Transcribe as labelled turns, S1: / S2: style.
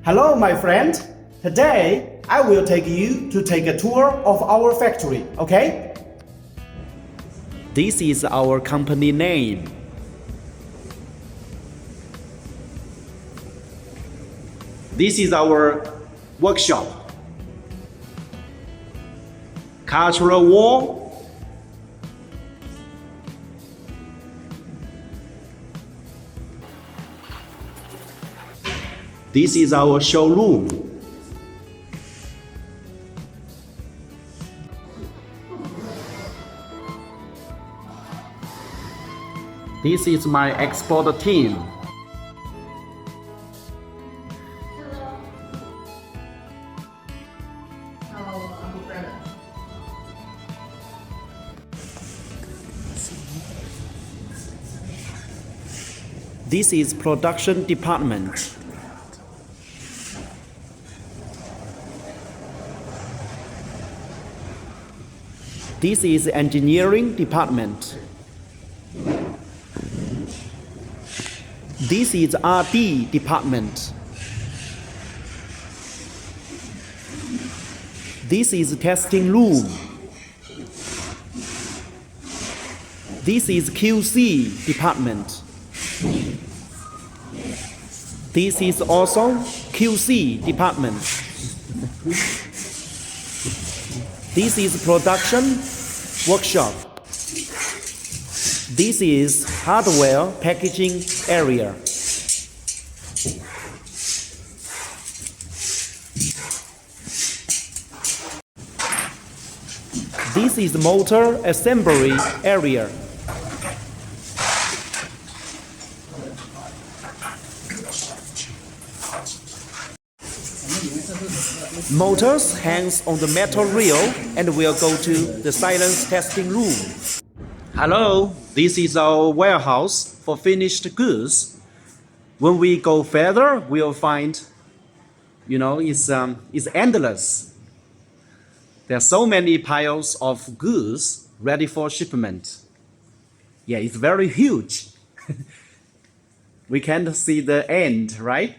S1: Hello, my friend. Today, I will take you to take a tour of our factory, okay? This is our company name. This is our workshop. Cultural wall. This is our showroom. This is my export team. This is production department. This is engineering department. This is R&D department. This is testing room. This is QC department. This is also QC department. This is production workshop. This is hardware packaging area. This is motor assembly area. Motors hangs on the metal reel and we'll go to the silence testing room. Hello, this is our warehouse for finished goods. When we go further, we'll find, it's endless. There are so many piles of goods ready for shipment. Yeah, it's very huge. We can't see the end, right?